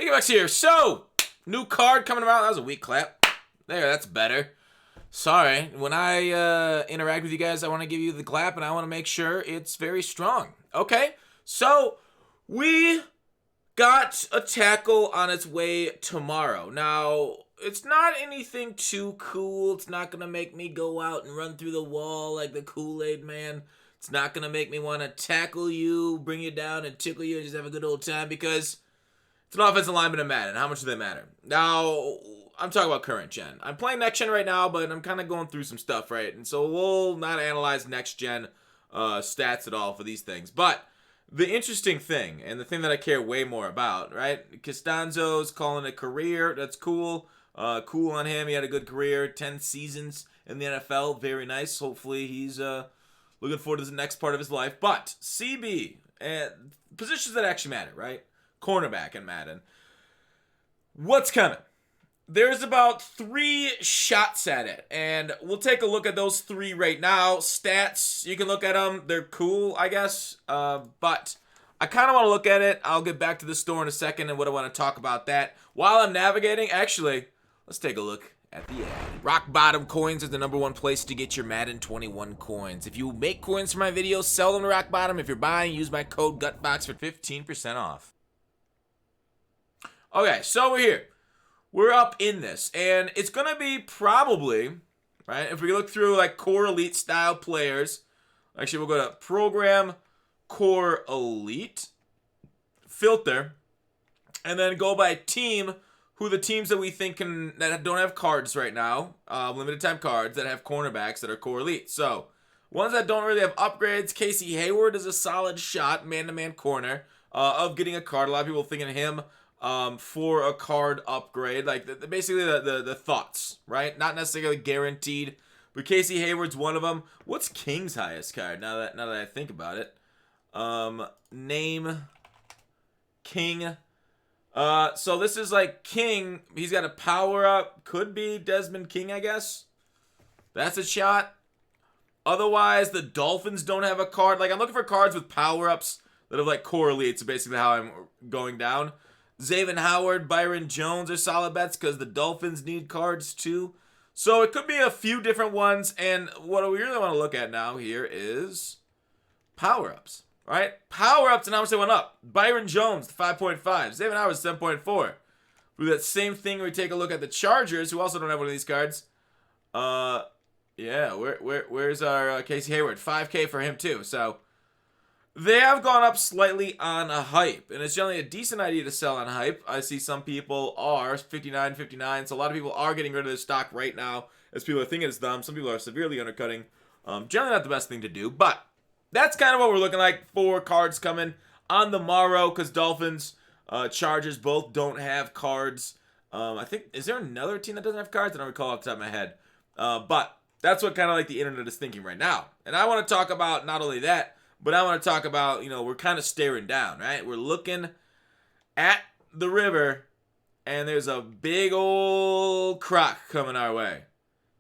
Higgamax here. So, new card coming around. That was a weak clap. There, that's better. Sorry. When I interact with you guys, I want to give you the clap, and I want to make sure it's very strong. Okay? So, we got a tackle on its way tomorrow. Now, it's not anything too cool. It's not going to make me go out and run through the wall like the Kool-Aid man. It's not going to make me want to tackle you, bring you down, and tickle you and just have a good old time because it's an offensive lineman in Madden. How much do they matter? Now, I'm talking about current gen. I'm playing next gen right now, but I'm kind of going through some stuff, right? And so we'll not analyze next gen stats at all for these things. But the interesting thing, and the thing that I care way more about, right? Costanzo's calling it a career. That's cool. Cool on him. He had a good career. 10 seasons in the NFL. Very nice. Hopefully he's looking forward to the next part of his life. But CB, positions that actually matter, right? Cornerback in Madden. What's coming? There's about 3 shots at it, and we'll take a look at those 3 right now. Stats, you can look at them. They're cool, I guess, but I kind of want to look at it. I'll get back to the store in a second and what I want to talk about that. While I'm navigating, actually, let's take a look at the ad. Rock Bottom Coins is the #1 place to get your Madden 21 coins. If you make coins for my videos, sell them to Rock Bottom. If you're buying, use my code GUTBOX for 15% off. Okay, so we're here. We're up in this, and it's going to be probably, right, if we look through like Core Elite style players, actually we'll go to Program Core Elite, filter, and then go by team, who the teams that we think that don't have cards right now, limited time cards, that have cornerbacks that are Core Elite. So, ones that don't really have upgrades, Casey Hayward is a solid shot, man-to-man corner, of getting a card. A lot of people thinking of him for a card upgrade, like basically the thoughts, right? Not necessarily guaranteed, but Casey Hayward's one of them. What's King's highest card? Now that I think about it, name King. So this is like King. He's got a power up. Could be Desmond King, I guess. That's a shot. Otherwise, the Dolphins don't have a card. Like I'm looking for cards with power ups that have like core elite. So basically, how I'm going down. Xavier Howard, Byron Jones are solid bets because the Dolphins need cards too. So it could be a few different ones. And what we really want to look at now here is power-ups, right? Power-ups and how much they went up. Byron Jones, 5.5. Xavier Howard, 7.4. We do that same thing where we take a look at the Chargers, who also don't have one of these cards. Yeah, where's our Casey Hayward? 5K for him too. So they have gone up slightly on a hype, and it's generally a decent idea to sell on hype. I see some people are 59, so a lot of people are getting rid of their stock right now as people are thinking it's dumb. Some people are severely undercutting. Generally not the best thing to do, but that's kind of what we're looking like for cards coming on the morrow because Dolphins, Chargers both don't have cards. I think, is there another team that doesn't have cards? I don't recall off the top of my head. But that's what kind of like the internet is thinking right now. And I want to talk about not only that, but I want to talk about, we're kind of staring down, right? We're looking at the river, and there's a big old croc coming our way.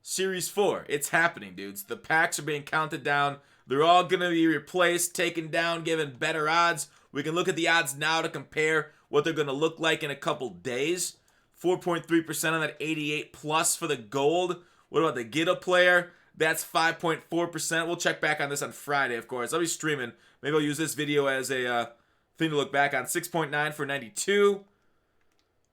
Series 4, it's happening, dudes. The packs are being counted down. They're all going to be replaced, taken down, given better odds. We can look at the odds now to compare what they're going to look like in a couple days. 4.3% on that 88 plus for the gold. What about the Get-A player? That's 5.4%. We'll check back on this on Friday, of course. I'll be streaming. Maybe I'll use this video as a thing to look back on. 6.9 for 92.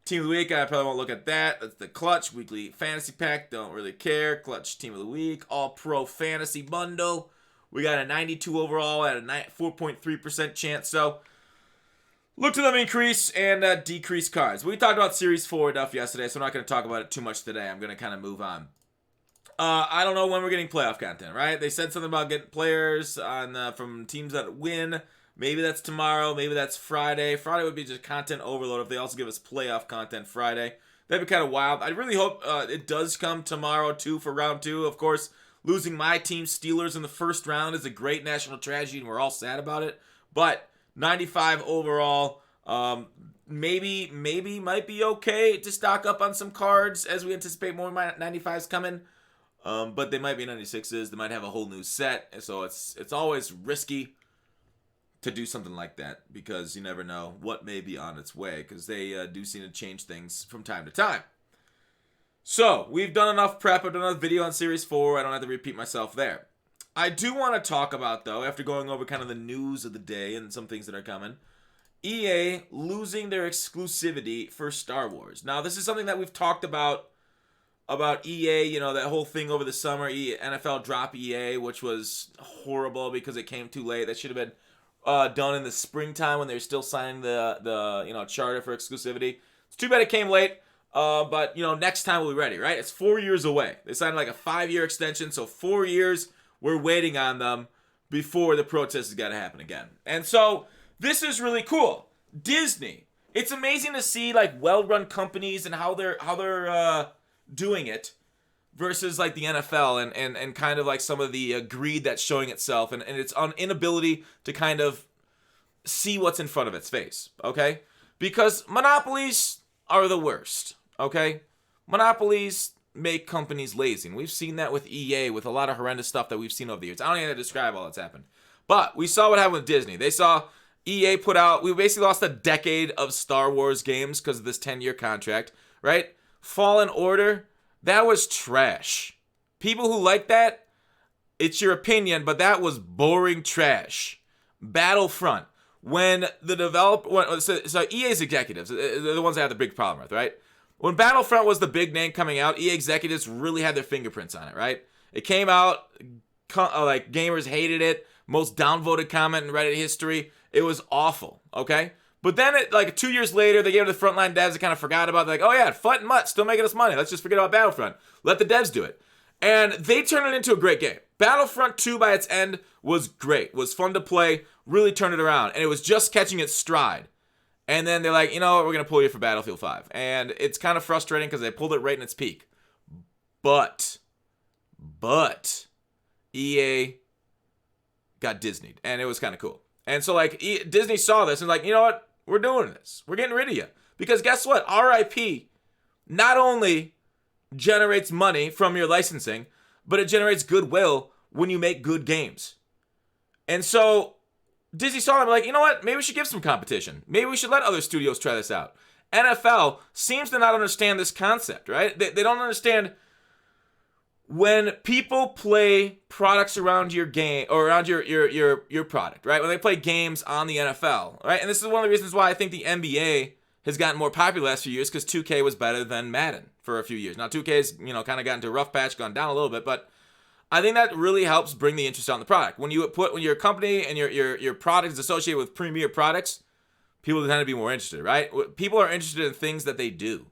Team of the Week, I probably won't look at that. That's the Clutch Weekly Fantasy Pack. Don't really care. Clutch Team of the Week. All-Pro Fantasy Bundle. We got a 92 overall at a 4.3% chance. So, look to them increase and decrease cards. We talked about Series 4 enough yesterday, so I'm not going to talk about it too much today. I'm going to kind of move on. I don't know when we're getting playoff content, right? They said something about getting players on from teams that win. Maybe that's tomorrow. Maybe that's Friday. Friday would be just content overload if they also give us playoff content Friday. That'd be kind of wild. I really hope it does come tomorrow, too, for round 2. Of course, losing my team, Steelers, in the first round is a great national tragedy, and we're all sad about it. But 95 overall, maybe might be okay to stock up on some cards as we anticipate more 95s coming. But they might be 96s. They might have a whole new set, so it's always risky. to do something like that, because you never know what may be on its way, because they do seem to change things from time to time. So, we've done enough prep. I've done another video on Series 4. I don't have to repeat myself there. I do want to talk about, though, after going over kind of the news of the day and some things that are coming, EA losing their exclusivity for Star Wars. Now, this is something that we've talked about EA, you know, that whole thing over the summer, NFL drop EA, which was horrible because it came too late. That should have been done in the springtime when they were still signing the charter for exclusivity. It's too bad it came late, but, next time we'll be ready, right? It's 4 years away. They signed like a 5-year extension, so 4 years we're waiting on them before the protest has got to happen again. And so this is really cool. Disney. It's amazing to see like well-run companies and how they're doing it versus like the NFL and kind of like some of the greed that's showing itself and its inability to kind of see what's in front of its face, okay? Because monopolies are the worst, okay? Monopolies make companies lazy. And we've seen that with EA, with a lot of horrendous stuff that we've seen over the years. I don't even have to describe all that's happened. But we saw what happened with Disney. They saw EA put out, we basically lost a decade of Star Wars games because of this 10-year contract, right? Fallen Order, that was trash. People who like that, it's your opinion, but that was boring trash. Battlefront, when the developer, so EA's executives, they're the ones that have the big problem with, right? When Battlefront was the big name coming out, EA executives really had their fingerprints on it, right? It came out, like gamers hated it, most downvoted comment in Reddit history. It was awful, okay? But then, like 2 years later, they gave it to the frontline devs and kind of forgot about it. They're like, oh yeah, Fut and Mutt still making us money. Let's just forget about Battlefront. Let the devs do it. And they turned it into a great game. Battlefront 2 by its end was great, was fun to play, really turned it around. And it was just catching its stride. And then they're like, you know what, we're going to pull you for Battlefield 5. And it's kind of frustrating because they pulled it right in its peak. But, EA got Disneyed. And it was kind of cool. And so, like, Disney saw this and like, you know what, we're doing this. We're getting rid of you. Because guess what? RIP not only generates money from your licensing, but it generates goodwill when you make good games. And so Disney saw them like, you know what? Maybe we should give some competition. Maybe we should let other studios try this out. NFL seems to not understand this concept, right? They don't understand when people play products around your game or around your product, right? When they play games on the NFL, right? And this is one of the reasons why I think the NBA has gotten more popular the last few years, because 2K was better than Madden for a few years. Now 2K's, kind of gotten into a rough patch, gone down a little bit, but I think that really helps bring the interest on the product. When your company and your product is associated with premier products, people tend to be more interested, right? People are interested in things that they do.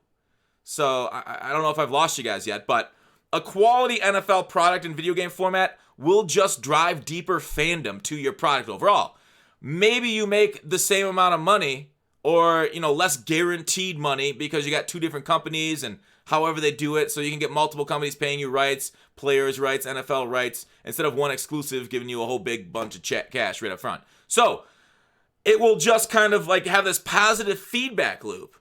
So I don't know if I've lost you guys yet, but a quality NFL product in video game format will just drive deeper fandom to your product overall. Maybe you make the same amount of money or, less guaranteed money because you got two different companies and however they do it, so you can get multiple companies paying you rights, players' rights, NFL rights, instead of one exclusive giving you a whole big bunch of cash right up front. So it will just kind of like have this positive feedback loop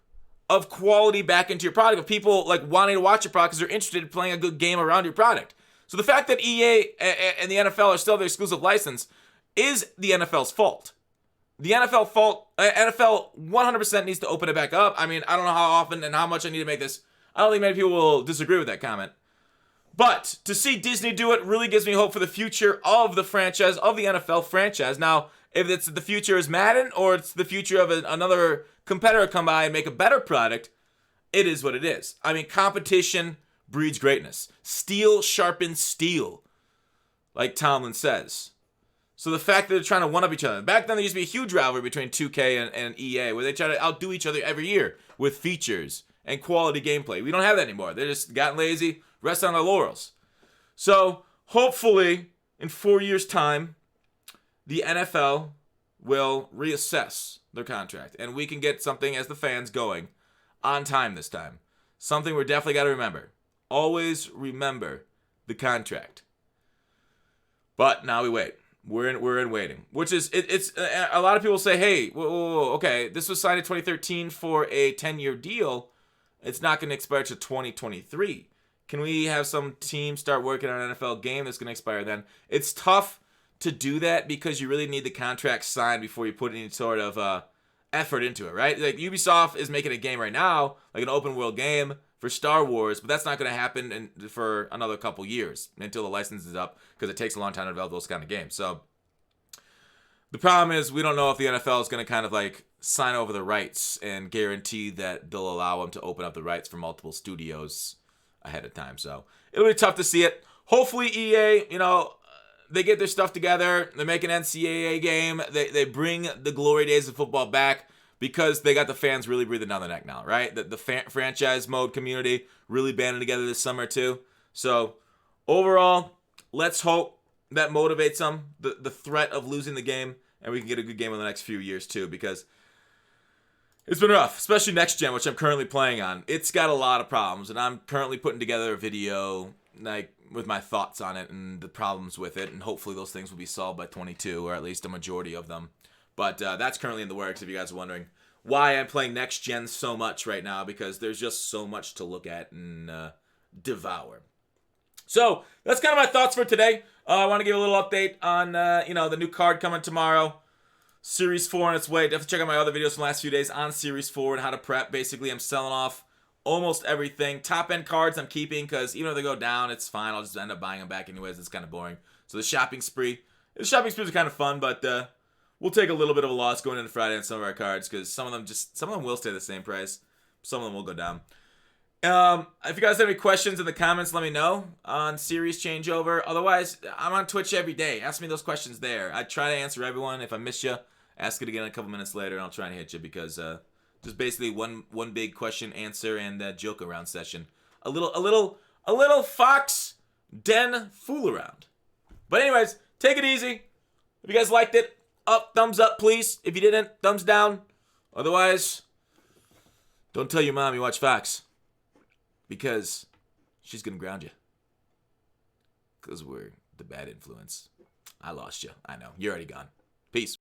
of quality back into your product, of people like wanting to watch your product because they're interested in playing a good game around your product. So the fact that EA and the NFL are still their exclusive license is the NFL's fault. The NFL 100% needs to open it back up. I mean, I don't know how often and how much I need to make this. I don't think many people will disagree with that comment. But to see Disney do it really gives me hope for the future of the franchise, of the NFL franchise. Now, if it's the future is Madden or it's the future of another competitor come by and make a better product, it is what it is. I mean, competition breeds greatness. Steel sharpens steel, like Tomlin says. So the fact that they're trying to one-up each other. Back then, there used to be a huge rivalry between 2K and EA where they try to outdo each other every year with features and quality gameplay. We don't have that anymore. They just gotten lazy, rest on their laurels. So hopefully, in 4 years' time, the NFL will reassess their contract and we can get something as the fans going on time this time. Something we're definitely got to remember. Always remember the contract. But now we wait. We're in waiting, which is it's a lot of people say, hey, whoa, okay, this was signed in 2013 for a 10-year deal. It's not going to expire to 2023. Can we have some team start working on an NFL game that's going to expire then? It's tough to do that because you really need the contract signed before you put any sort of effort into it, right? Like Ubisoft is making a game right now, like an open world game for Star Wars, but that's not going to happen for another couple years until the license is up because it takes a long time to develop those kind of games. So the problem is we don't know if the NFL is going to kind of like sign over the rights and guarantee that they'll allow them to open up the rights for multiple studios ahead of time. So it'll be tough to see it. Hopefully EA, they get their stuff together. They make an NCAA game. They bring the glory days of football back because they got the fans really breathing down the neck now, right? The franchise mode community really banding together this summer too. So overall, let's hope that motivates them, the threat of losing the game, and we can get a good game in the next few years too, because it's been rough, especially next gen, which I'm currently playing on. It's got a lot of problems, and I'm currently putting together a video like with my thoughts on it and the problems with it, and hopefully those things will be solved by 22, or at least a majority of them. But that's currently in the works, if you guys are wondering why I'm playing next gen so much right now, because there's just so much to look at and devour. So that's kind of my thoughts for today. I want to give a little update on the new card coming tomorrow. Series 4 on its way. Definitely check out my other videos from the last few days on Series 4 and how to prep. Basically, I'm selling off almost everything. Top-end cards I'm keeping because even if they go down, it's fine. I'll just end up buying them back anyways. It's kind of boring. So the shopping sprees are kind of fun, but we'll take a little bit of a loss going into Friday on some of our cards because some of them will stay the same price. Some of them will go down. If you guys have any questions in the comments, let me know on series changeover. Otherwise, I'm on Twitch every day. Ask me those questions there. I try to answer everyone. If I miss you, ask it again a couple minutes later, and I'll try and hit you because just basically one big question answer and joke around session. A little Fox Den fool around. But anyways, take it easy. If you guys liked it, thumbs up, please. If you didn't, thumbs down. Otherwise, don't tell your mom you watch Fox. Because she's going to ground you. Because we're the bad influence. I lost you. I know. You're already gone. Peace.